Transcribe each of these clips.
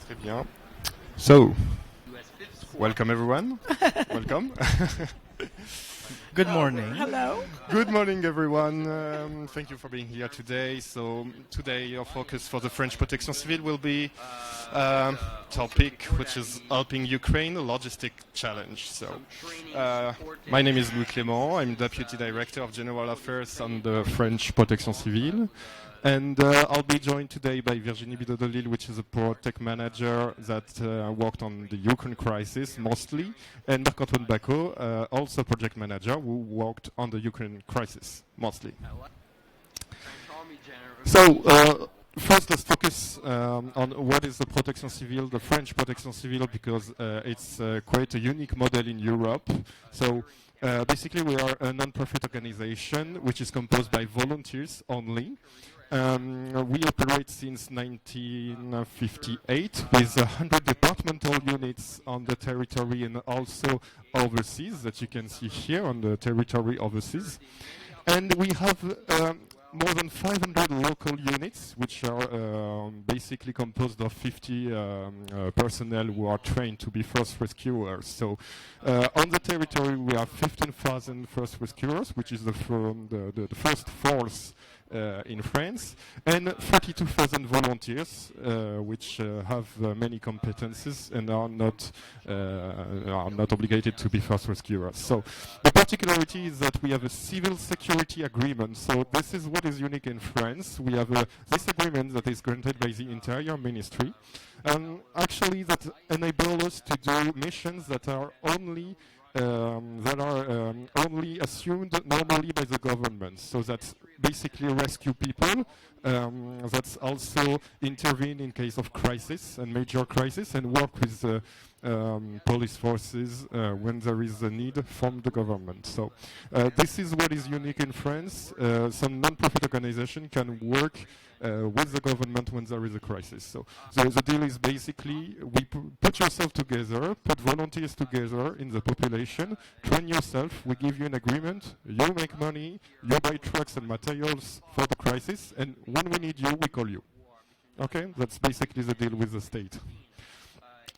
Très bien. So, welcome everyone. Welcome. Good morning. Hello. Good morning, everyone. Thank you for being here today. So today your focus for the French Protection Civile will be topic which is helping Ukraine, a logistic challenge. So my name is Louis Clément. I'm Deputy Director of General Affairs on the French Protection Civile. And I'll be joined today by Virginie Bidot-Delille, which is a project manager that worked on the Ukraine crisis mostly, and Marc-Antoine Bacot, also project manager who worked on the Ukraine crisis mostly. So first let's focus on what is the Protection Civile, the French Protection Civile, because it's quite a unique model in Europe. So basically we are a non-profit organization which is composed by volunteers only. We operate since 1958 with 100 departmental units on the territory and also overseas, that you can see here on the territory overseas. And we have more than 500 local units, which are basically composed of 50 personnel who are trained to be first rescuers. So on the territory we have 15,000 first rescuers, which is the first force in France, and 32,000 volunteers, which have many competences and are not obligated to be first rescuers. So the particularity is that we have a civil security agreement. So this is what is unique in France. We have this agreement that is granted by the Interior Ministry, actually that enable us to do missions that are only assumed normally by the government. So that's basically rescue people, that's also intervene in case of crisis and major crisis, and work with police forces when there is a need from the government. So this is what is unique in France. Some non-profit organization can work with the government when there is a crisis. So the deal is basically we put yourself together, put volunteers together in the population, train yourself, we give you an agreement, you make money, you buy trucks and materials for the crisis, and when we need you, we call you. Okay, that's basically the deal with the state.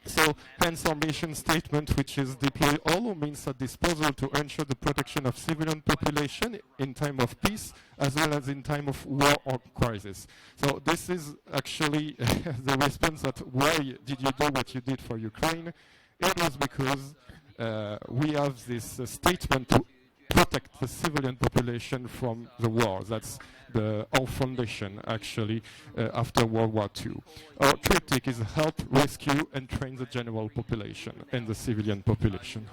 So, hence our mission statement, which is deploy all means at disposal to ensure the protection of civilian population in time of peace as well as in time of war or crisis. So this is actually the response that why did you do what you did for Ukraine? It was because we have this statement to protect the civilian population from the war. That's our foundation, actually, after World War II. Our triptych is help, rescue, and train the general population and the civilian population.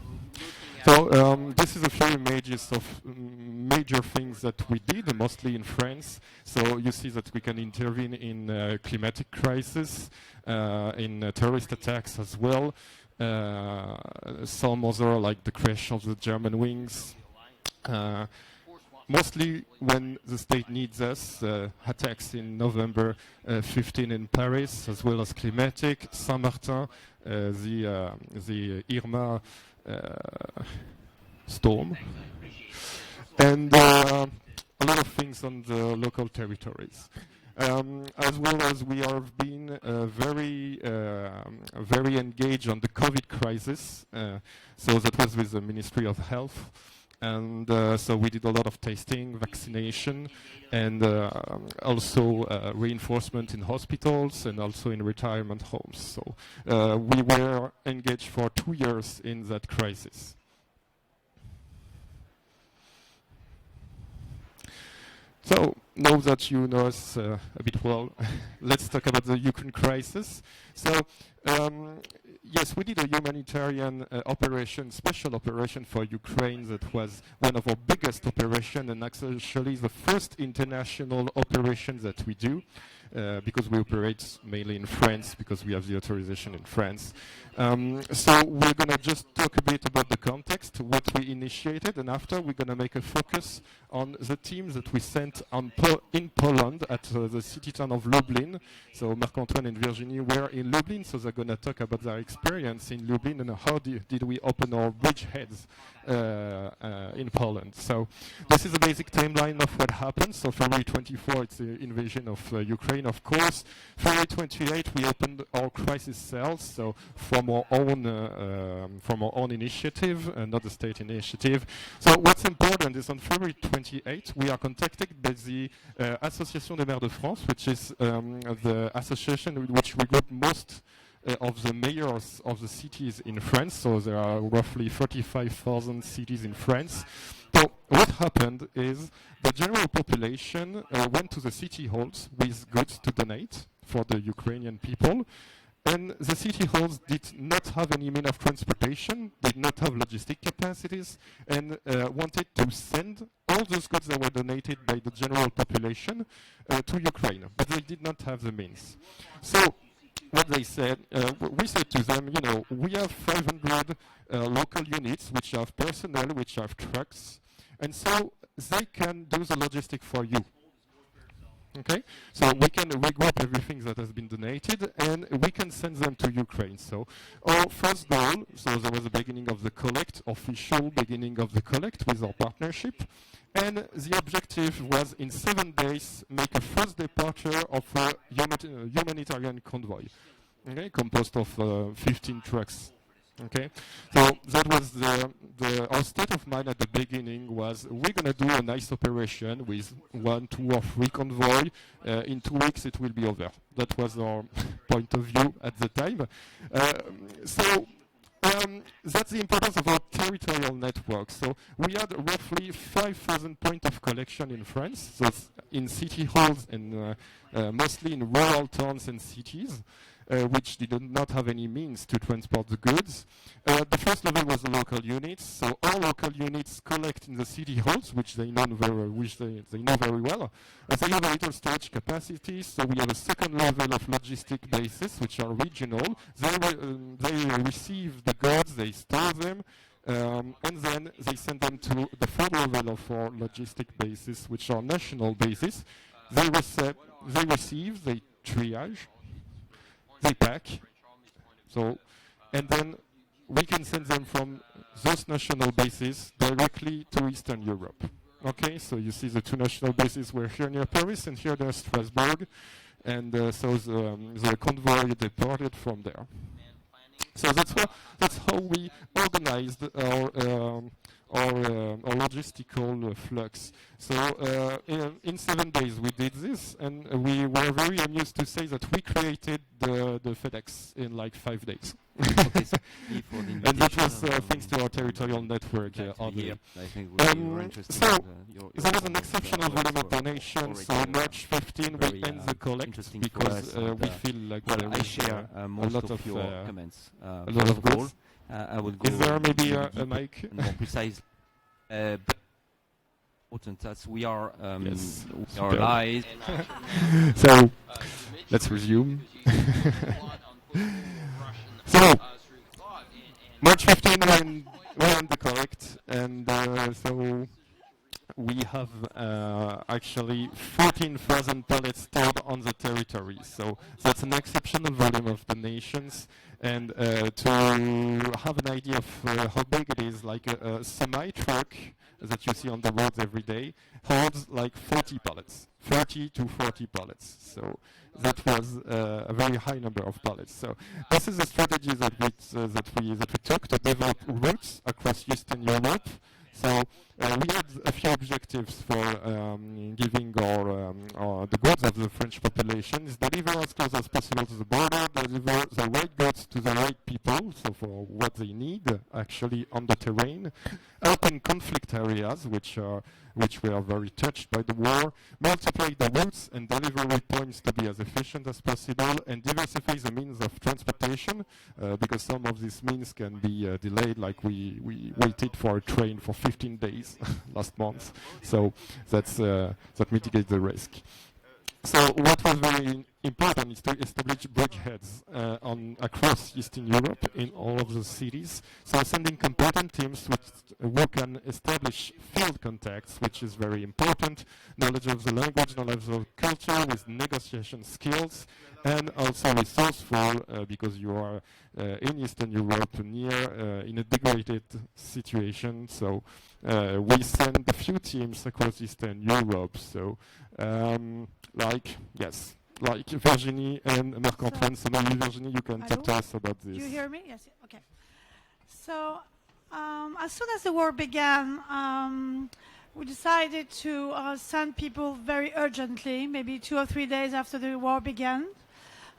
So this is a few images of major things that we did, mostly in France. So you see that we can intervene in climatic crisis, in terrorist attacks as well. Some other, like the crash of the German wings. Mostly when the state needs us, attacks in November 15 in Paris, as well as climatic, Saint-Martin, the Irma storm, and a lot of things on the local territories. As well as we have been very engaged on the COVID crisis, so that was with the Ministry of Health. And so we did a lot of testing, vaccination, and also reinforcement in hospitals and also in retirement homes. So we were engaged for 2 years in that crisis. So now that you know us a bit well, let's talk about the Ukraine crisis. So yes, we did a humanitarian operation, special operation for Ukraine that was one of our biggest operations and actually the first international operation that we do because we operate mainly in France because we have the authorization in France. So we're going to just talk a bit about the context, what we initiated, and after we're going to make a focus on the teams that we sent in Poland at the city town of Lublin. So Marc-Antoine and Virginie were in Lublin, so they're going to talk about their experience in Lublin and how did we open our bridgeheads in Poland. So this is a basic timeline of what happened. So February 24, it's the invasion of Ukraine Ukraine, of course. February 28, we opened our crisis cells, so from our own initiative, not the state initiative. So what's important is on February 28, we are contacted by the Association des maires de France, which is the association which regroups most of the mayors of the cities in France. So there are roughly 35,000 cities in France. So what happened is the general population went to the city halls with goods to donate for the Ukrainian people. And the city halls did not have any means of transportation, did not have logistic capacities, and wanted to send all those goods that were donated by the general population to Ukraine. But they did not have the means. So what they said, we said to them, you know, we have 500 local units which have personnel, which have trucks, and so they can do the logistic for you. Okay, so we can regroup everything that has been donated and we can send them to Ukraine. So our first goal, so there was the beginning of the collect, official beginning of the collect with our partnership. And the objective was in 7 days make a first departure of a humanitarian convoy, okay, composed of 15 trucks. Okay, so that was our state of mind at the beginning was we're going to do a nice operation with 1, 2, or 3 convoy. In 2 weeks it will be over. That was our point of view at the time. That's the importance of our territorial network. So we had roughly 5,000 points of collection in France, so in city halls and mostly in rural towns and cities. Which did not have any means to transport the goods. The first level was the local units. So all local units collect in the city halls, which they know very well. They have a little storage capacity. So we have a second level of logistic bases, which are regional. They receive the goods, they store them, and then they send them to the third level of our logistic bases, which are national bases. They receive, they triage, they pack, so, and then we can send them from those national bases directly to Eastern Europe. Okay, so you see the 2 national bases were here near Paris and here near Strasbourg, and so the convoy departed from there. So that's how we organized our logistical flux. So in 7 days we did this, and we were very amused to say that we created the FedEx in like 5 days. Okay, so and that was thanks to our territorial network on here. I think we were interested so your there was an exceptional volume of donations. So March 15 we end the collect because we feel like I share most a lot of your comments. a lot of goods. I would go. Is there maybe a deeper mic? and more precise? But important as we are, Yes, we are live. So let's resume. So March 15 we're in the collect, and so we have actually 14,000 pallets stored on the territory. So that's an exceptional volume of donations. And to have an idea of how big it is, like a semi-truck that you see on the roads every day holds like 40 pallets, 30 to 40 pallets. So that was a very high number of pallets. So this is a strategy that we took to develop routes across Eastern Europe. So we had a few objectives for giving the goods of the French population is deliver as close as possible to the border, deliver the right goods to the right people, so for what they need actually on the terrain, help in conflict areas which were very touched by the war, multiply the routes and delivery points to be as efficient as possible, and diversify the means of transportation because some of these means can be delayed, like we waited for a train for 15 days last month, so that mitigates the risk. So what was very important is to establish bridgeheads across Eastern Europe in all of the cities. So sending competent teams who can establish field contacts, which is very important, knowledge of the language, knowledge of culture with negotiation skills, and also resourceful because you are in Eastern Europe near in a degraded situation. So we send a few teams across Eastern Europe. So like Virginie and Marc-Antoine. So maybe Virginie, you can talk to us about this. Do you hear me? Yes. Okay. So as soon as the war began, we decided to send people very urgently, maybe 2 or 3 days after the war began.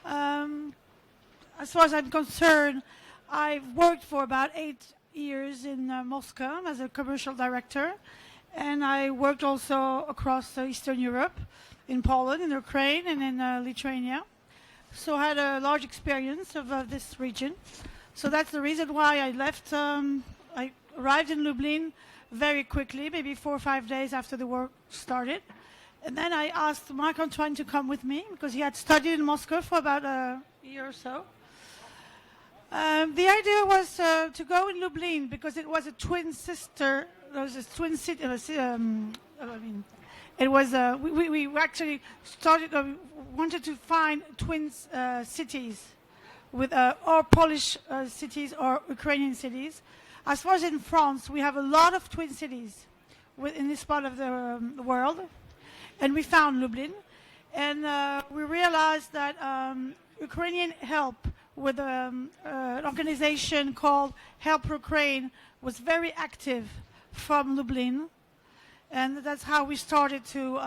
As far as I'm concerned, I've worked for about 8 years in Moscow as a commercial director, and I worked also across Eastern Europe, in Poland, in Ukraine, and in Lithuania. So I had a large experience of this region. So that's the reason why I left. I arrived in Lublin very quickly, maybe 4 or 5 days after the war started. And then I asked Marc-Antoine to come with me because he had studied in Moscow for about a year or so. The idea was to go in Lublin because it was a twin sister. It was a twin city. It was. We actually started. Wanted to find twin cities with or Polish cities or Ukrainian cities. As far as in France, we have a lot of twin cities in this part of the world, and we found Lublin, and we realized that Ukrainian help with an organization called Help Ukraine was very active from Lublin, and that's how we started to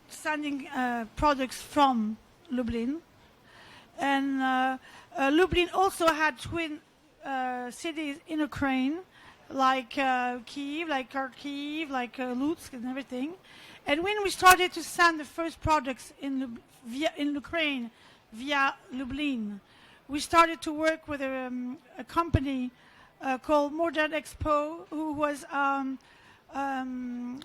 sending products from Lublin. And Lublin also had twin cities in Ukraine, like Kyiv, like Kharkiv, like Lutsk and everything. And when we started to send the first products in Ukraine via Lublin, we started to work with a company called Modern Expo, who was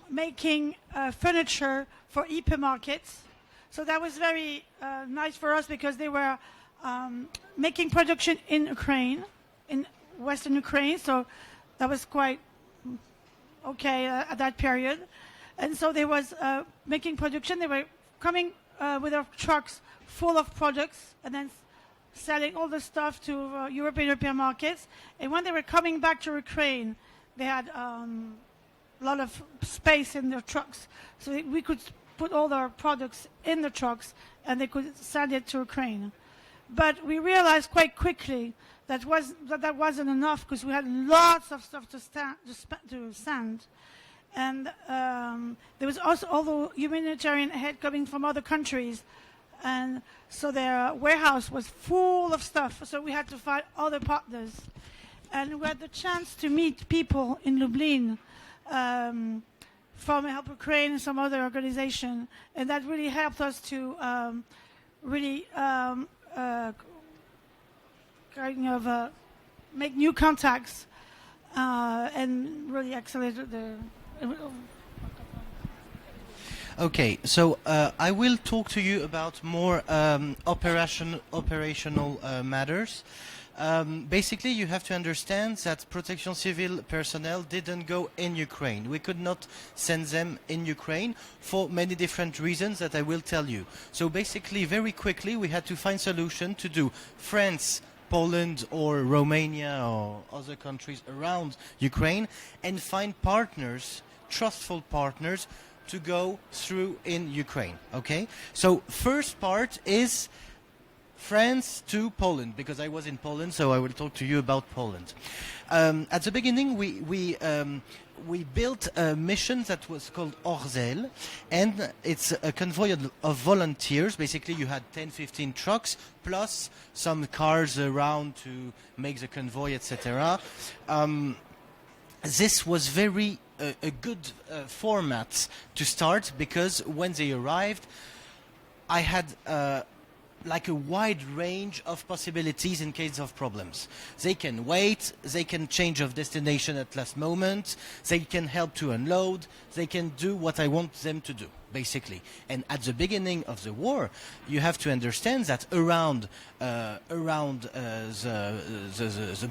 making furniture for hypermarkets. So that was very nice for us because they were making production in Ukraine, in Western Ukraine. So that was quite okay at that period. And so they was making production. They were coming with their trucks full of products and then selling all the stuff to European markets. And when they were coming back to Ukraine, they had a lot of space in their trucks. So we could put all their products in the trucks and they could send it to Ukraine. But we realized quite quickly that wasn't enough because we had lots of stuff to send. And there was also all the humanitarian aid coming from other countries. And so their warehouse was full of stuff. So we had to find other partners. And we had the chance to meet people in Lublin from Help Ukraine and some other organization. And that really helped us to make new contacts and really accelerate the... Okay, so I will talk to you about more operational matters. Basically, you have to understand that Protection Civile personnel didn't go in Ukraine. We could not send them in Ukraine for many different reasons that I will tell you. So basically, very quickly, we had to find solution to do France, Poland or Romania or other countries around Ukraine and find partners, trustful partners, to go through in Ukraine, okay? So first part is France to Poland, because I was in Poland, so I will talk to you about Poland. At the beginning, we built a mission that was called Orzel, and it's a convoy of volunteers. Basically, you had 10, 15 trucks, plus some cars around to make the convoy, etc. This was very a good format to start, because when they arrived, I had like a wide range of possibilities in case of problems. They can wait, they can change of destination at last moment, they can help to unload, they can do what I want them to do, basically. And at the beginning of the war, you have to understand that around the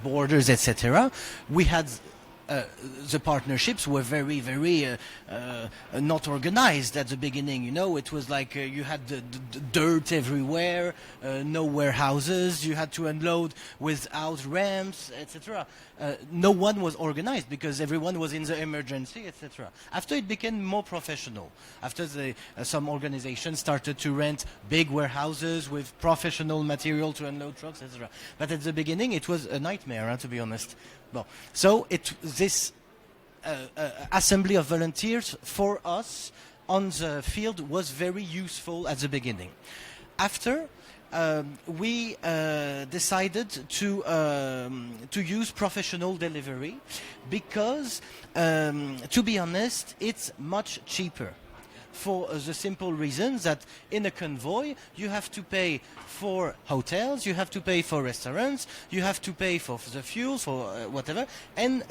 borders, etc., we had the partnerships were very, very not organized at the beginning. You know, it was like you had the dirt everywhere, no warehouses. You had to unload without ramps, etc. No one was organized because everyone was in the emergency, etc. After it became more professional, after some organizations started to rent big warehouses with professional material to unload trucks, etc. But at the beginning, it was a nightmare, to be honest. Well, so this assembly of volunteers for us on the field was very useful at the beginning. After, we decided to use professional delivery because, to be honest, it's much cheaper. For the simple reason that in a convoy you have to pay for hotels, you have to pay for restaurants, you have to pay for the fuel, for whatever, and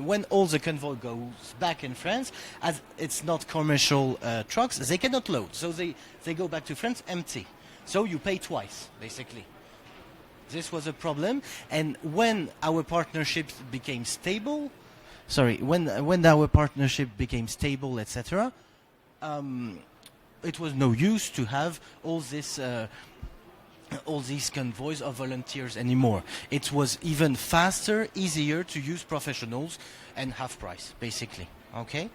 when all the convoy goes back in France, as it's not commercial trucks, they cannot load, so they go back to France empty. So you pay twice, basically. This was a problem, and when our partnership became stable, when our partnership became stable, etc. It was no use to have all these convoys of volunteers anymore. It was even faster, easier to use professionals and half price, basically. Okay.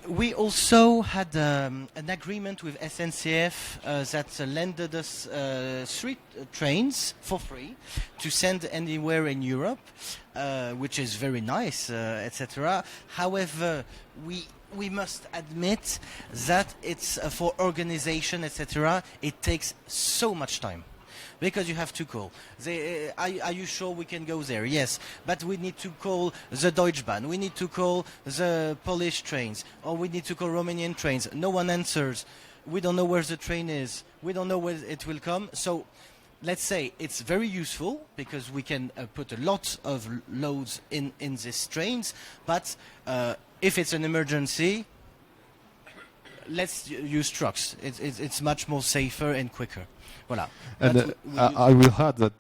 We also had an agreement with SNCF that lended us 3 trains for free to send anywhere in Europe, which is very nice, etc. However, we must admit that it's for organization, etc. It takes so much time. Because you have to call. Are you sure we can go there? Yes, but we need to call the Deutsche Bahn. We need to call the Polish trains, or we need to call Romanian trains. No one answers. We don't know where the train is. We don't know where it will come. So, let's say it's very useful because we can put a lot of loads in these trains. But if it's an emergency, let's use trucks. It's much more safer and quicker. Voilà. And I will add that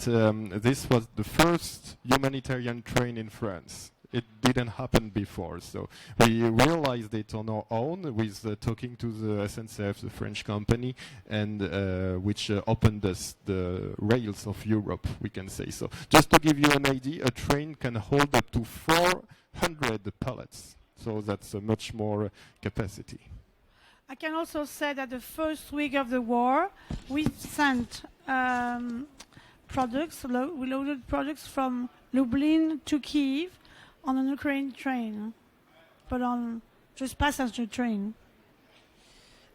this was the first humanitarian train in France. It didn't happen before, so we realized it on our own with talking to the SNCF, the French company, and which opened us the rails of Europe, we can say. So just to give you an idea, a train can hold up to 400 pallets, so that's a much more capacity. I can also say that the first week of the war, we sent products, we loaded products from Lublin to Kiev on an Ukrainian train, but on just passenger train.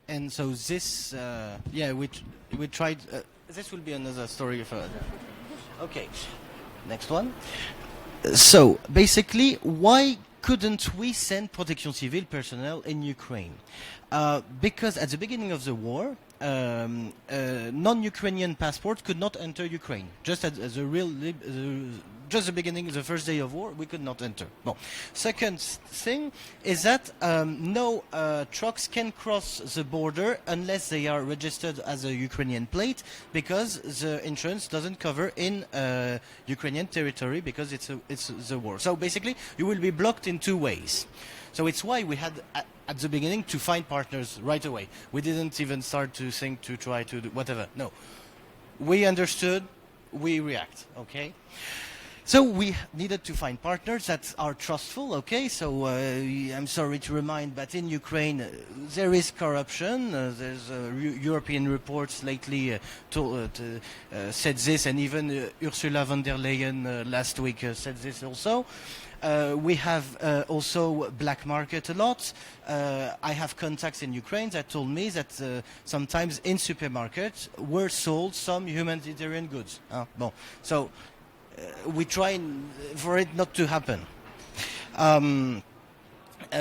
And so this, we tried. This will be another story for. Okay, next one. So basically, why couldn't we send Protection Civile personnel in Ukraine? Because at the beginning of the war, non-Ukrainian passports could not enter Ukraine. Just at just the beginning, the first day of war, we could not enter. Bon. Second thing is that no trucks can cross the border unless they are registered as a Ukrainian plate, because the insurance doesn't cover in Ukrainian territory because it's the war. So basically, you will be blocked in 2 ways. So it's why we had at the beginning to find partners right away. We didn't even start to think to try to do whatever. No, we understood, we react. Okay. So we needed to find partners that are trustful, okay? So I'm sorry to remind, but in Ukraine there is corruption. There's European reports lately said this, and even Ursula von der Leyen last week said this also. We have also black market a lot. I have contacts in Ukraine that told me that sometimes in supermarkets were sold some humanitarian goods. Bon. So we try for it not to happen.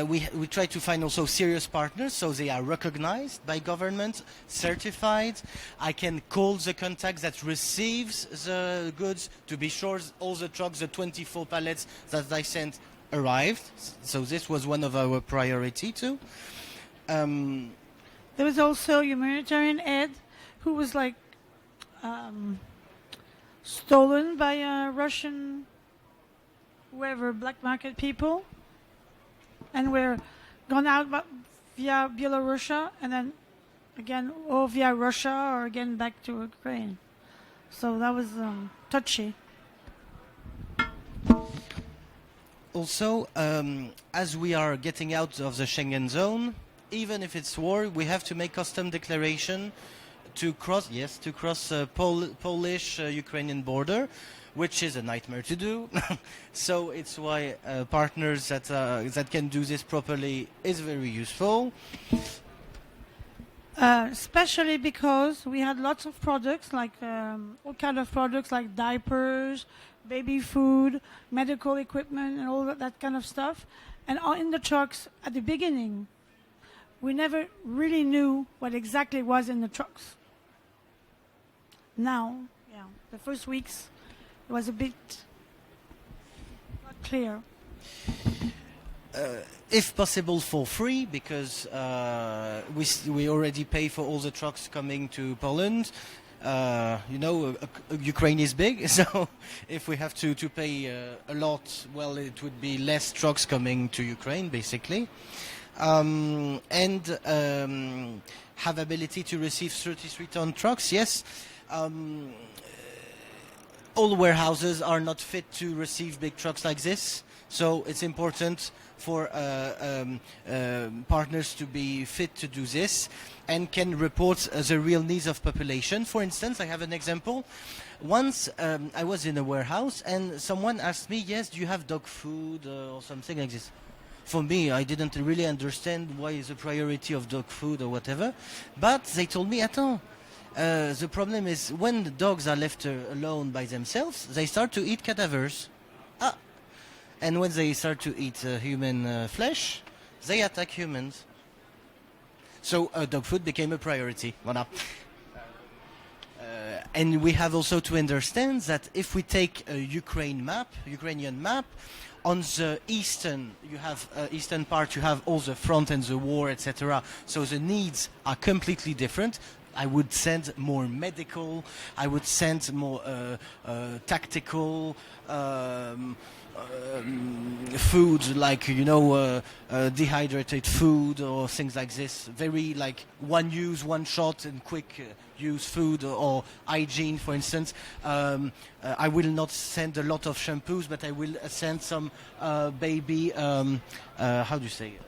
We try to find also serious partners, so they are recognized by government, certified. I can call the contact that receives the goods to be sure all the trucks, the 24 pallets that I sent, arrived. So this was one of our priority too. There was also humanitarian aid who was like stolen by Russian whoever black market people, and we're gone out via Belarus, and then again or via Russia, or again back to Ukraine. So that was touchy. Also, as we are getting out of the Schengen zone, even if it's war, we have to make custom declaration to cross Polish-Ukrainian border, which is a nightmare to do. So it's why partners that can do this properly is very useful. Especially because we had lots of products, like all kind of products like diapers, baby food, medical equipment, and all that kind of stuff. And in the trucks at the beginning, we never really knew what exactly was in the trucks. Now, the first weeks, it was a bit not clear. If possible for free, because we already pay for all the trucks coming to Poland. Ukraine is big, so if we have to pay a lot, well, it would be less trucks coming to Ukraine, basically. And have ability to receive 33-ton trucks, yes. All warehouses are not fit to receive big trucks like this, so it's important for partners to be fit to do this and can report the real needs of population. For instance, I have an example. Once I was in a warehouse and someone asked me, yes, do you have dog food or something like this? For me, I didn't really understand why is the priority of dog food or whatever, but they told me, attends, the problem is when the dogs are left alone by themselves, they start to eat cadavers. And when they start to eat human flesh, they attack humans. So dog food became a priority. Voilà. And we have also to understand that if we take a Ukrainian map, on the eastern part, you have all the front and the war, etc. So the needs are completely different. I would send more medical, I would send more tactical food, like dehydrated food or things like this. Very like one use, one shot, and quick use food, or hygiene, for instance. I will not send a lot of shampoos, but I will send some baby. How do you say it?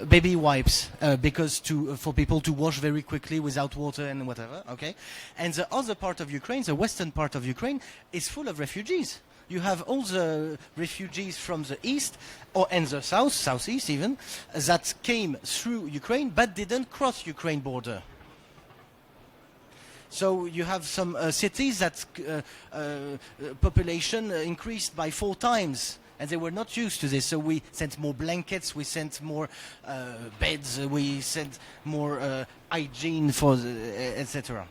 Baby wipes, because for people to wash very quickly without water and whatever, okay? And the other part of Ukraine, the western part of Ukraine, is full of refugees. You have all the refugees from the east, and the southeast even, that came through Ukraine but didn't cross Ukraine border. So you have some cities that population increased by 4 times. And they were not used to this, so we sent more blankets, we sent more beds, we sent more hygiene for etc.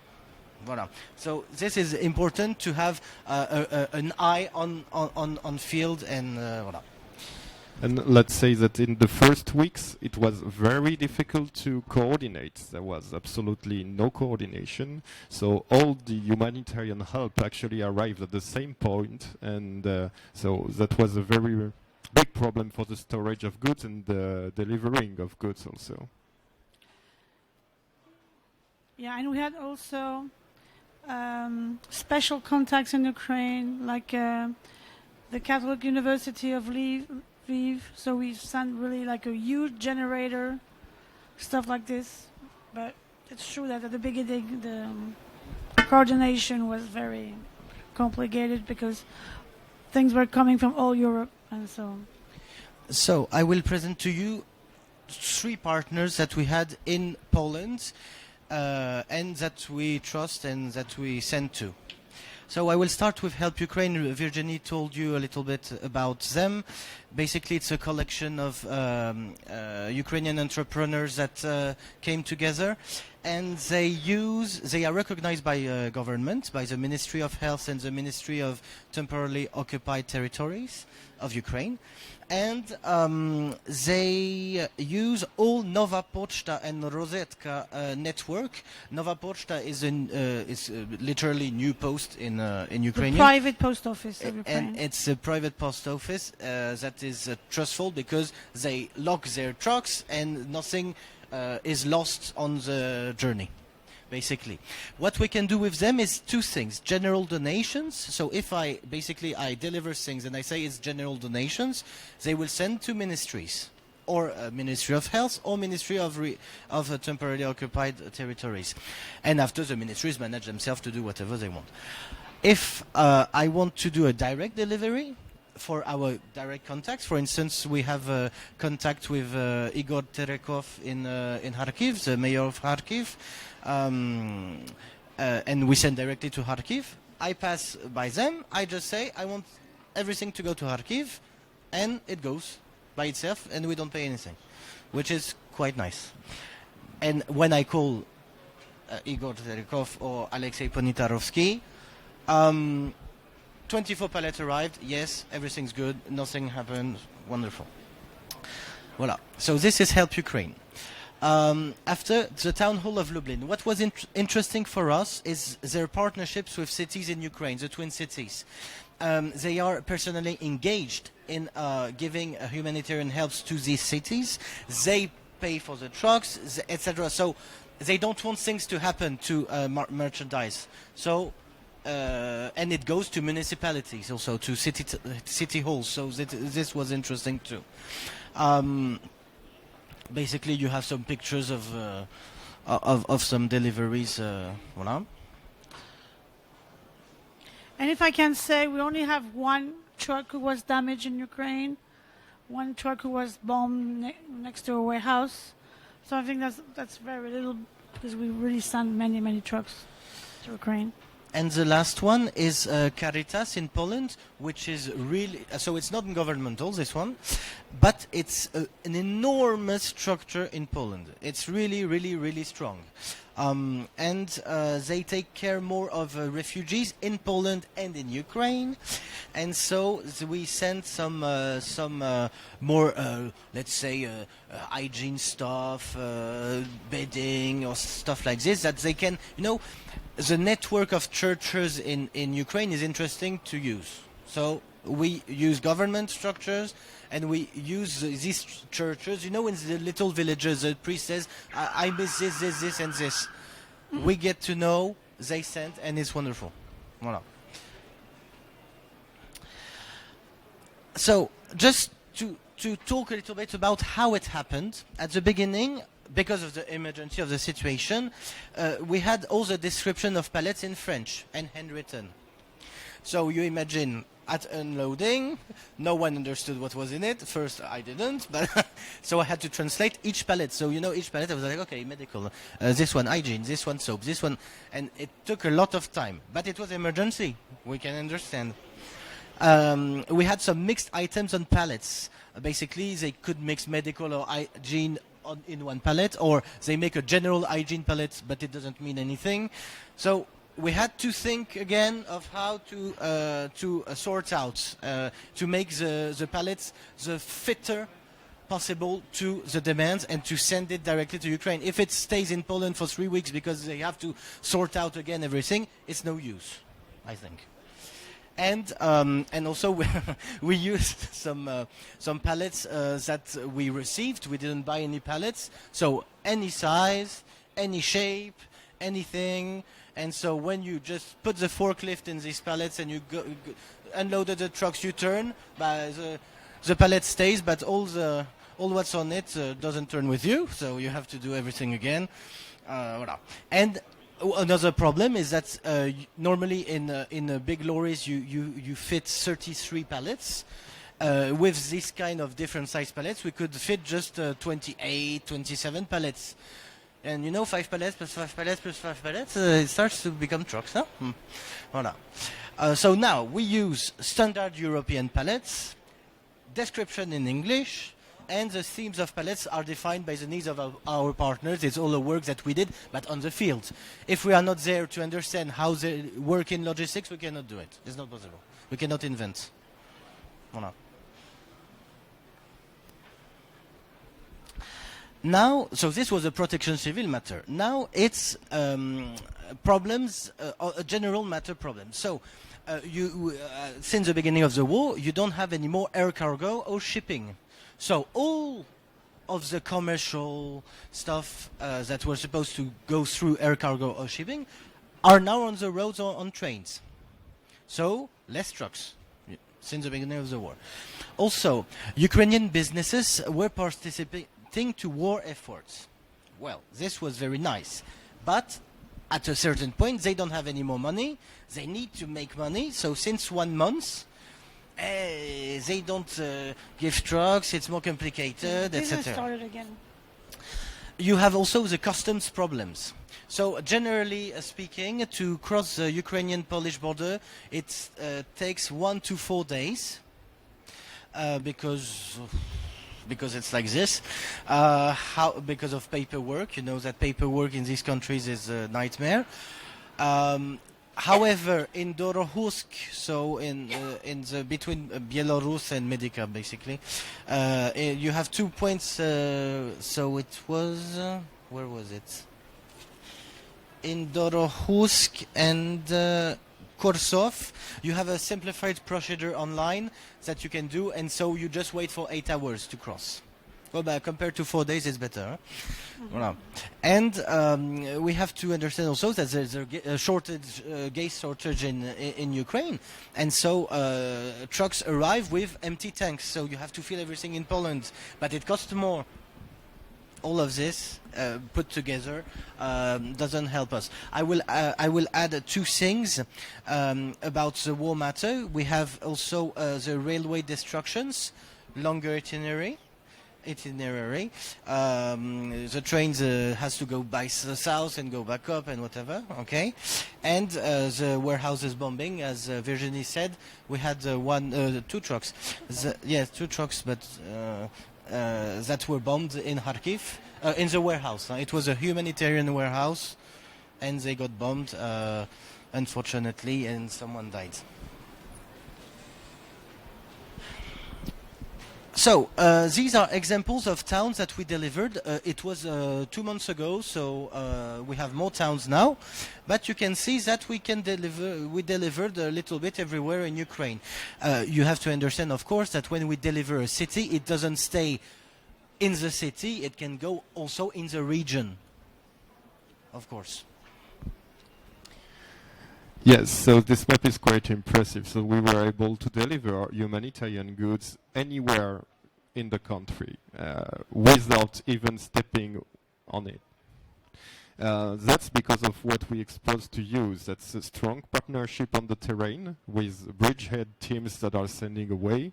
Voilà. So this is important to have an eye on field, and voilà. And let's say that in the first weeks it was very difficult to coordinate. There was absolutely no coordination. So all the humanitarian help actually arrived at the same point, and so that was a very big problem for the storage of goods and the delivering of goods also. Yeah, and we had also special contacts in Ukraine, like the Catholic University of Lviv. So we sent really like a huge generator, stuff like this. But it's true that at the beginning the coordination was very complicated because things were coming from all Europe, and so. So I will present to you 3 partners that we had in Poland and that we trust and that we send to. So I will start with Help Ukraine. Virginie told you a little bit about them. Basically, it's a collection of Ukrainian entrepreneurs that came together and they are recognized by government, by the Ministry of Health and the Ministry of Temporarily Occupied Territories of Ukraine, and they use all Nova Poczta and Rozetka network. Nova Poczta is literally new post in Ukrainian. The private post office of Ukraine. And it's a private post office that is trustful because they lock their trucks and nothing is lost on the journey. Basically, what we can do with them is two things: general donations. So if I deliver things and I say it's general donations, they will send to ministries, or Ministry of Health, or Ministry of Temporarily Occupied Territories, and after the ministries manage themselves to do whatever they want. If I want to do a direct delivery for our direct contacts, for instance, we have a contact with Igor Terekov in Kharkiv, the mayor of Kharkiv. And we send directly to Kharkiv. I pass by them. I just say I want everything to go to Kharkiv, and it goes by itself, and we don't pay anything, which is quite nice. And when I call Igor Terekov or Alexei Ponitarovsky, 24 pallets arrived. Yes, everything's good. Nothing happened. Wonderful. Voila. So this is Help Ukraine. After the town hall of Lublin, what was interesting for us is their partnerships with cities in Ukraine, the twin cities. They are personally engaged in giving humanitarian helps to these cities. They pay for the trucks, etc. So they don't want things to happen to merchandise. So and it goes to municipalities also, to city halls. So this was interesting too. Basically, you have some pictures of some deliveries. Voilà. And if I can say, we only have one truck who was damaged in Ukraine, one truck who was bombed next to a warehouse. So I think that's very little, because we really sent many trucks to Ukraine. And the last one is Caritas in Poland, which is really, so it's not governmental, this one, but it's an enormous structure in Poland. It's really strong. And they take care more of refugees in Poland and in Ukraine. And so we send some more, let's say, hygiene stuff, bedding or stuff like this, that they can, the network of churches in Ukraine is interesting to use. So we use government structures, and we use these churches. In the little villages, the priest says, I miss this, and this. We get to know, they send, and it's wonderful. Voilà. So just to talk a little bit about how it happened. At the beginning, because of the emergency of the situation, we had all the description of pallets in French and handwritten. So you imagine at unloading, no one understood what was in it. First, I didn't, but so I had to translate each pallet. So each pallet, I was like, okay, medical, this one hygiene, this one soap, this one, and it took a lot of time. But it was emergency. We can understand. We had some mixed items on pallets. Basically, they could mix medical or hygiene in one pallet, or they make a general hygiene pallet, but it doesn't mean anything. So we had to think again of how to sort out, to make the pallets the fitter possible to the demands, and to send it directly to Ukraine. If it stays in Poland for 3 weeks because they have to sort out again everything, it's no use, I think. And also we used some pallets that we received. We didn't buy any pallets, so any size, any shape, anything. And so when you just put the forklift in these pallets and you unloaded the trucks, you turn, the pallet stays, but all what's on it doesn't turn with you. So you have to do everything again. Voilà. And another problem is that normally in big lorries you fit 33 pallets. With this kind of different size pallets, we could fit just 28, 27 pallets. And 5 pallets plus 5 pallets plus 5 pallets, it starts to become trucks, huh? Voilà. So now we use standard European pallets, description in English, and the themes of pallets are defined by the needs of our partners. It's all the work that we did, but on the field. If we are not there to understand how they work in logistics, we cannot do it. It's not possible. We cannot invent. Voilà. Now, so this was a protection civil matter. Now it's problems, a general matter problem. So since the beginning of the war, you don't have any more air cargo or shipping. So all of the commercial stuff that were supposed to go through air cargo or shipping are now on the roads or on trains. So less trucks since the beginning of the war. Also, Ukrainian businesses were participating to war efforts. Well, this was very nice, but at a certain point they don't have any more money. They need to make money. So since 1 month, they don't give trucks. It's more complicated, Business etc. started again. You have also the customs problems. So generally speaking, to cross the Ukrainian-Polish border, it takes 1 to 4 days because it's like this. Because of paperwork, you know that paperwork in these countries is a nightmare. However, in Dorohusk, so in the between Belarus and Medica, basically, you have 2 points. So it was where was it? In Dorohusk and Korsov, you have a simplified procedure online that you can do, and so you just wait for 8 hours to cross. Well, but compared to 4 days, it's better. Huh? Voilà. And we have to understand also that there's a shortage, gas shortage in Ukraine, and so trucks arrive with empty tanks. So you have to fill everything in Poland, but it costs more. All of this put together doesn't help us. I will add 2 things about the war matter. We have also the railway destructions, longer itinerary. The trains has to go by the south and go back up and whatever. Okay, and the warehouses bombing, as Virginie said, we had 2 trucks. 2 trucks, but. That were bombed in Kharkiv, in the warehouse. It was a humanitarian warehouse, and they got bombed, unfortunately, and someone died. So these are examples of towns that we delivered. It was 2 months ago, so we have more towns now. But you can see that we delivered a little bit everywhere in Ukraine. You have to understand, of course, that when we deliver a city, it doesn't stay in the city. It can go also in the region, of course. Yes, so this map is quite impressive. So we were able to deliver humanitarian goods anywhere in the country without even stepping on it. That's because of what we exposed to use. That's a strong partnership on the terrain with bridgehead teams that are sending away,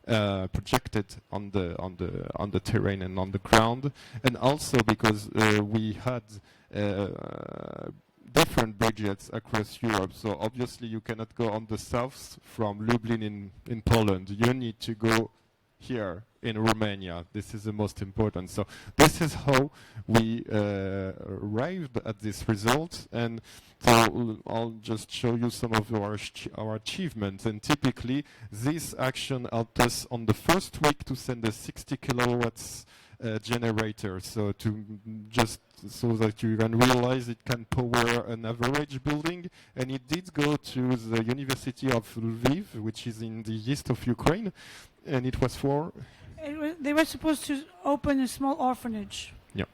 projected on the terrain and on the ground, and also because we had different bridgeheads across Europe. So obviously you cannot go on the south from Lublin in Poland. You need to go here in Romania. This is the most important. So this is how we arrived at this result. And so I'll just show you some of our achievements. And typically this action helped us on the first week to send a 60 kilowatts generator, so so that you can realize it can power an average building, and it did go to the University of Lviv, which is in the east of Ukraine, and it was for... They were supposed to open a small orphanage. Yeah,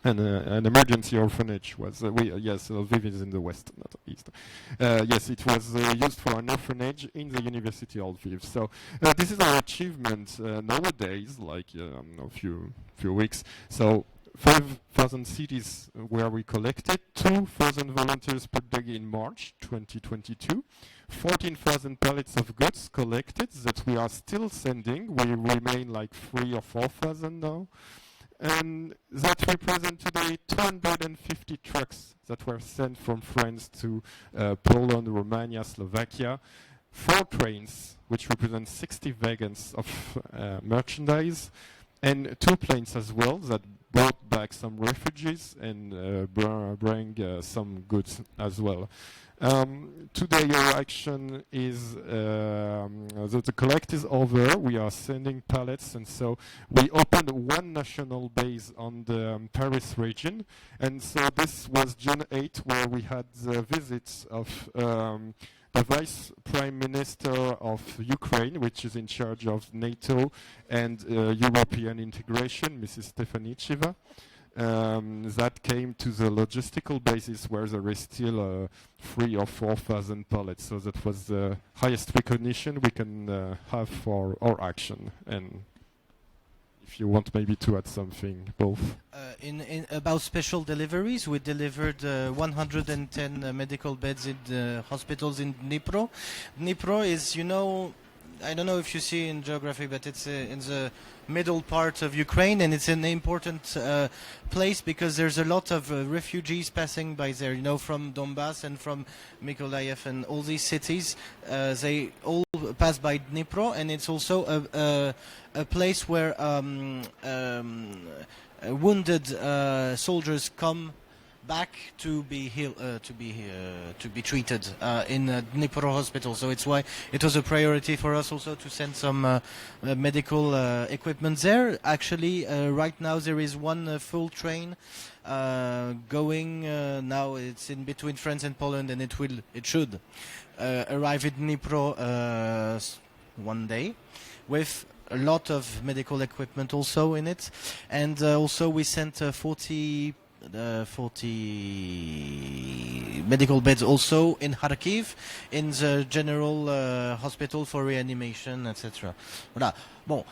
and an emergency orphanage was... yes, Lviv is in the west, not east. Yes, it was used for an orphanage in the University of Lviv. So this is our achievement nowadays, like a few weeks. So 5,000 cities where we collected, 2,000 volunteers per day in March 2022, 14,000 pallets of goods collected that we are still sending. We remain like 3,000 or 4,000 now. And that represent today 250 trucks that were sent from France to Poland, Romania, Slovakia. 4 trains, which represent 60 wagons of merchandise, and 2 planes as well that brought back some refugees and bring some goods as well. Today our action is, the collect is over, we are sending pallets, and so we opened 1 national base on the Paris region, and so this was June 8, where we had the visits of the Vice Prime Minister of Ukraine, which is in charge of NATO and European integration, Mrs. Stefanicheva. That came to the logistical basis where there is still 3,000 or 4,000 pallets. So that was the highest recognition we can have for our action. And if you want maybe to add something, both. In about special deliveries, we delivered 110 medical beds in the hospitals in Dnipro. Dnipro is, you know, I don't know if you see in geography, but it's in the middle part of Ukraine, and it's an important place because there's a lot of refugees passing by there, you know, from Donbass and from Mykolaiv and all these cities. They all pass by Dnipro, and it's also a place where wounded soldiers come back to be healed, to be treated in Dnipro hospital. So it's why it was a priority for us also to send some medical equipment there. Actually, right now there is 1 full train going. Now it's in between France and Poland, and it should arrive in Dnipro one day with a lot of medical equipment also in it, and also we sent 40 medical beds also in Kharkiv, in the general hospital for reanimation, etc. Voilà. Bon,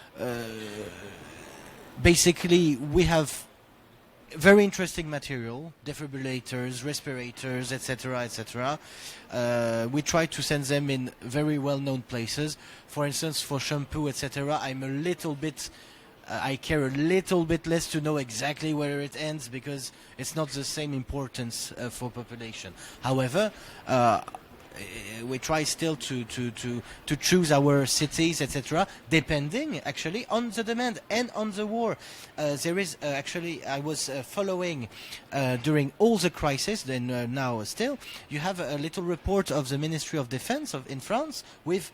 basically we have very interesting material, defibrillators, respirators, etc., etc. We try to send them in very well-known places. For instance, for shampoo, etc., I care a little bit less to know exactly where it ends because it's not the same importance for population. However, we try still to choose our cities, etc., depending actually on the demand and on the war. There is actually, I was following during all the crisis, then now still, you have a little report of the Ministry of Defense in France with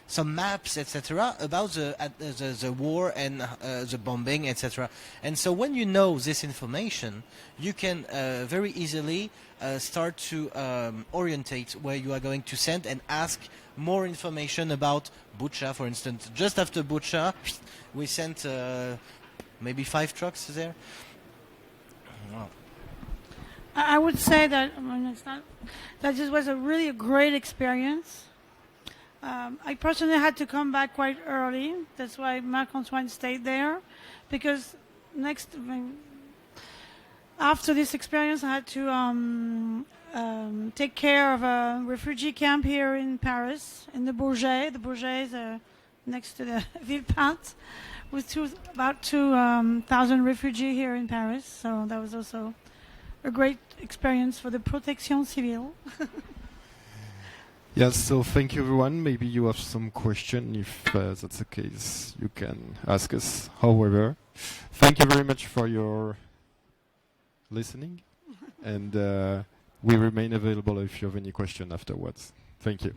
some maps, etc., about the war and the bombing, etc. And so when you know this information, you can very easily start to orientate where you are going to send and ask more information about Bucha, for instance. Just after Bucha, we sent maybe 5 trucks there. Wow. I would say that that just was a great experience. I personally had to come back quite early. That's why Marc-Antoine stayed there, because after this experience, I had to take care of a refugee camp here in Paris, in the Bourget. The Bourget is next to the Villepinte, with about 2,000 refugees here in Paris. So that was also a great experience for the Protection Civile. Yes, so thank you everyone. Maybe you have some question. If that's the case, you can ask us. However, thank you very much for your listening, and we remain available if you have any question afterwards. Thank you.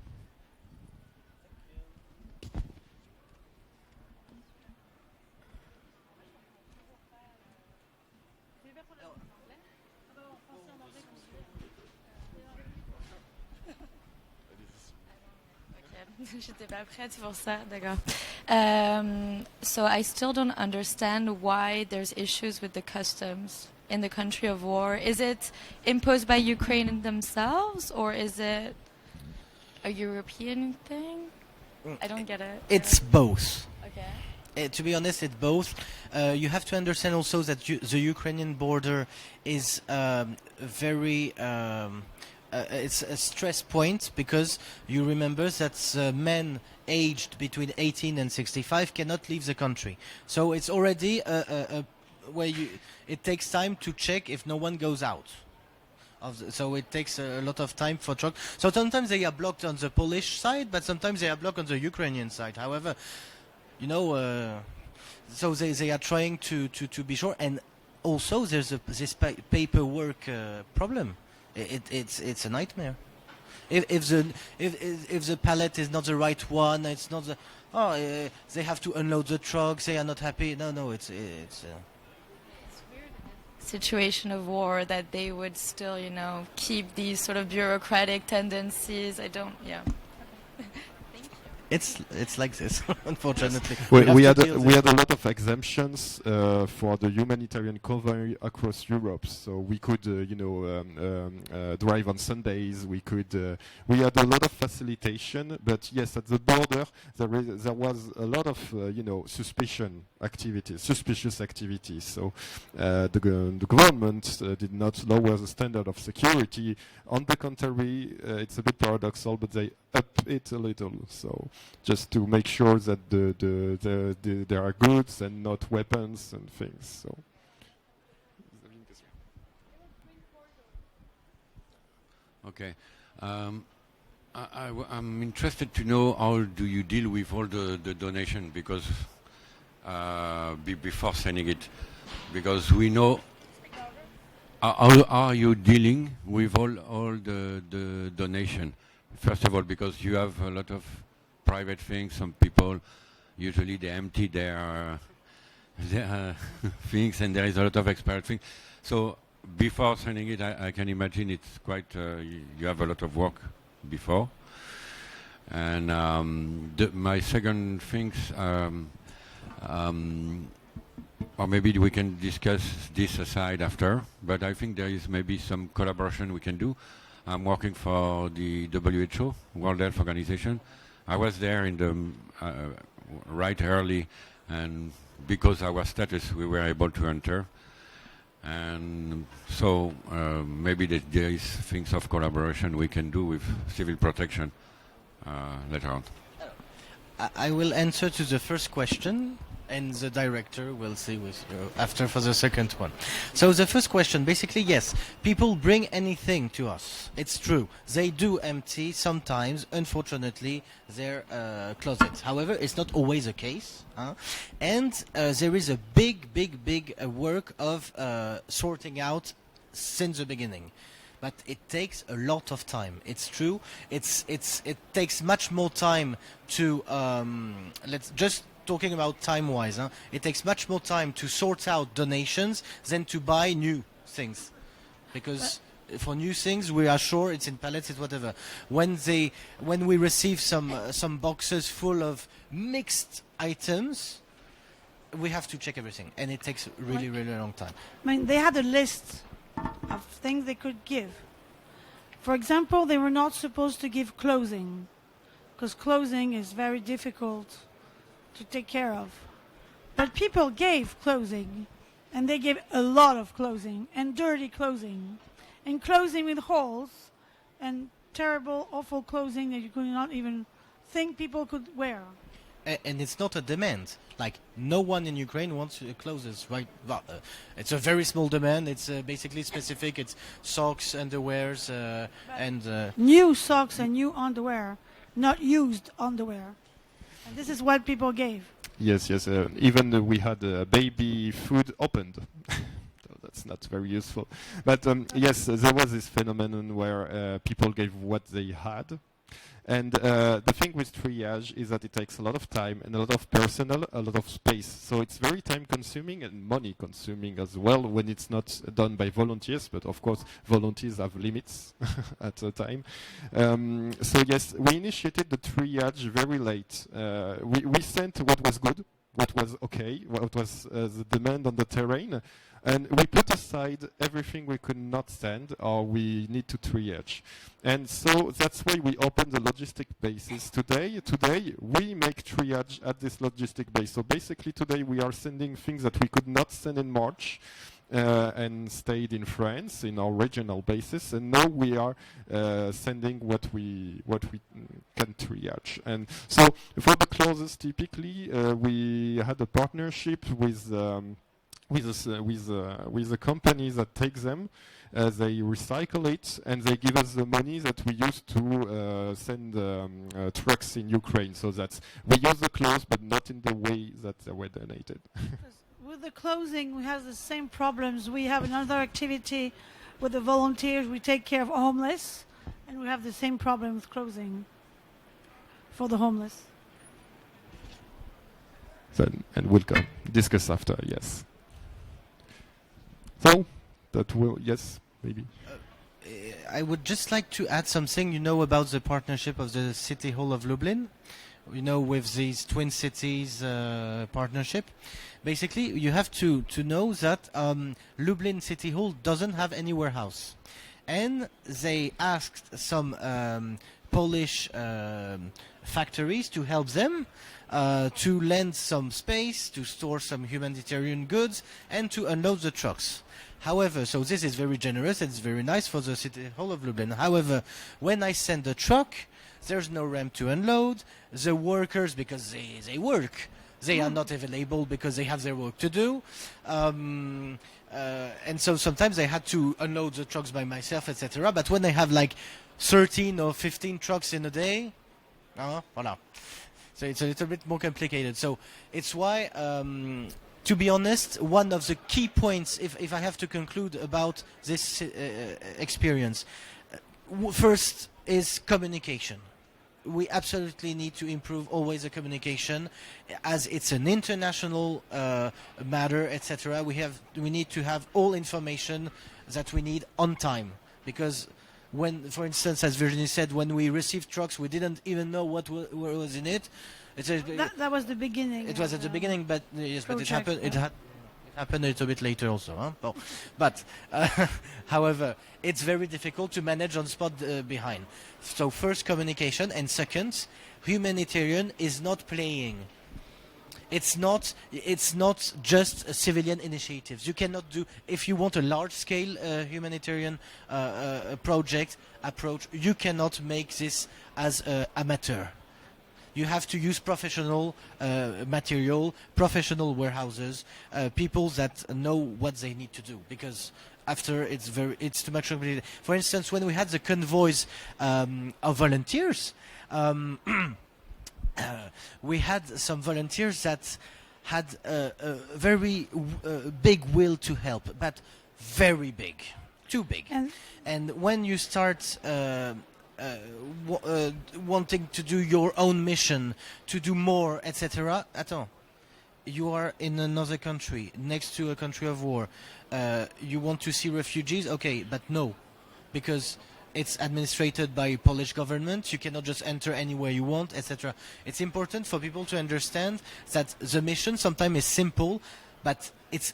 J'étais pas prête pour ça, d'accord. So I still don't understand why there's issues with the customs in the country of war. Is it imposed by Ukraine themselves, or is it a European thing? I don't get it. It's both. Okay. To be honest, it's both. You have to understand also that the Ukrainian border is very... it's a stress point, because you remember that men aged between 18 and 65 cannot leave the country. So it's already where it takes time to check if no one goes out. So it takes a lot of time for truck. So sometimes they are blocked on the Polish side, but sometimes they are blocked on the Ukrainian side. However, you know, so they are trying to be sure. And also there's this paperwork problem. It's a nightmare. If the pallet is not the right one, it's not the they have to unload the truck. They are not happy. No, it's situation of war that they would still, you know, keep these sort of bureaucratic tendencies. I don't, yeah. It's like this, unfortunately. We had a lot of exemptions for the humanitarian convoy across Europe. So we could, drive on Sundays. We had a lot of facilitation. But yes, at the border there was a lot of suspicious activities. So the government did not lower the standard of security. On the contrary, it's a bit paradoxal, but they up it a little. So just to make sure that there are goods and not weapons and things. So. Okay. I'm interested to know how do you deal with all the donation, because before sending it, because we know how are you dealing with all the donation. First of all, because you have a lot of private things. Some people usually they empty their things, and there is a lot of expired things. So before sending it, I can imagine it's quite you have a lot of work before. And my second things, or maybe we can discuss this aside after. But I think there is maybe some collaboration we can do. I'm working for the WHO, World Health Organization. I was there in the right early, and because our status, we were able to enter. And so maybe there is things of collaboration we can do with civil protection later on. I will answer to the first question, and the director will see with you after for the second one. So the first question, basically, yes, people bring anything to us. It's true. They do empty sometimes, unfortunately, their closets. However, it's not always the case. And there is a big work of sorting out since the beginning. But it takes a lot of time. It's true. It takes much more time to let's just talking about time-wise. It takes much more time to sort out donations than to buy new things, because for new things we are sure it's in pallets, it's whatever. When we receive some boxes full of mixed items, we have to check everything, and it takes really long time. I mean, they had a list of things they could give. For example, they were not supposed to give clothing, because clothing is very difficult to take care of. But people gave clothing, and they gave a lot of clothing, and dirty clothing, and clothing with holes, and terrible, awful clothing that you could not even think people could wear. And it's not a demand. Like, no one in Ukraine wants clothes, right? Well, it's a very small demand. It's basically specific. It's socks, underwears, and... New socks and new underwear, not used underwear. And this is what people gave. Yes. Even we had baby food opened. That's not very useful. But yes, there was this phenomenon where people gave what they had. And the thing with triage is that it takes a lot of time and a lot of personnel, a lot of space. So it's very time consuming and money consuming as well when it's not done by volunteers. But of course, volunteers have limits at the time. So yes, we initiated the triage very late. We sent what was good, what was okay, what was the demand on the terrain. And we put aside everything we could not send or we need to triage. And so that's why we opened the logistic bases today. Today, we make triage at this logistic base. So basically today we are sending things that we could not send in March and stayed in France in our regional basis. And now we are sending what we can triage. And so for the clothes, typically, we had a partnership with with a company that takes them. They recycle it and they give us the money that we use to send trucks in Ukraine. So that we use the clothes, but not in the way that they were donated. With the clothing, we have the same problems. We have another activity with the volunteers. We take care of homeless, and we have the same problem with clothing for the homeless. Then, and we'll discuss after, yes. So, that will, yes, maybe. I would just like to add something, about the partnership of the City Hall of Lublin, with these twin cities partnership. Basically, you have to know that Lublin City Hall doesn't have any warehouse. And they asked some Polish factories to help them to lend some space, to store some humanitarian goods, and to unload the trucks. However, so this is very generous, it's very nice for the City Hall of Lublin. However, when I send a truck, there's no ramp to unload. The workers, because they work, they are not available because they have their work to do. And so sometimes I had to unload the trucks by myself, etc. But when I have like 13 or 15 trucks in a day, voila. So it's a little bit more complicated. So it's why, to be honest, one of the key points, if I have to conclude about this experience, first is communication. We absolutely need to improve always the communication, as it's an international matter, etc. We need to have all information that we need on time, because when, for instance, as Virginie said, when we received trucks, we didn't even know what was in it. That was the beginning. It was at the beginning, but yes, but it happened. Yeah. It happened a little bit later also. Huh? Well, but however, it's very difficult to manage on spot behind. So first, communication, and second, humanitarian is not playing. It's not just civilian initiatives. You cannot do, if you want a large-scale humanitarian project approach, you cannot make this as amateur. You have to use professional material, professional warehouses, people that know what they need to do, because after it's too much complicated. For instance, when we had the convoys of volunteers, we had some volunteers that had a very big will to help, but very big, too big. And when you start wanting to do your own mission, to do more, etc. You are in another country, next to a country of war. You want to see refugees? Okay, but no, because it's administrated by Polish government. You cannot just enter anywhere you want, etc. It's important for people to understand that the mission sometimes is simple, but it's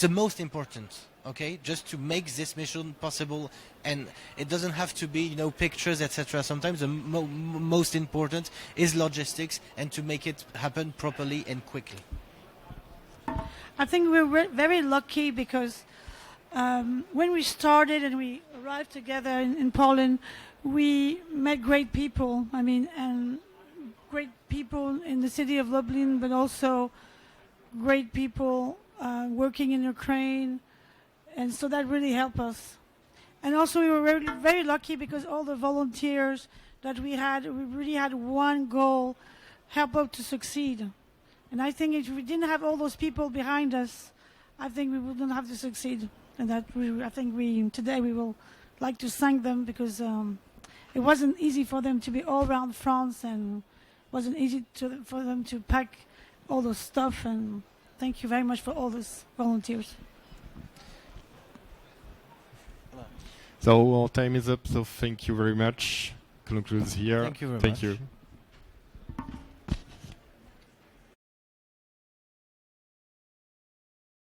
the most important. Okay, just to make this mission possible, and it doesn't have to be, pictures, etc. Sometimes the most important is logistics, and to make it happen properly and quickly. I think we're very lucky because when we started and we arrived together in Poland, we met great people. And great people in the city of Lublin, but also great people working in Ukraine. And so that really helped us. And also we were very, very lucky because all the volunteers that we really had one goal, help us to succeed. And I think if we didn't have all those people behind us, I think we wouldn't have to succeed. And today we will like to thank them, because it wasn't easy for them to be all around France, and wasn't easy for them to pack all the stuff. And thank you very much for all those volunteers. So our time is up, so thank you very much. Concludes here. Thank you very much. Thank you.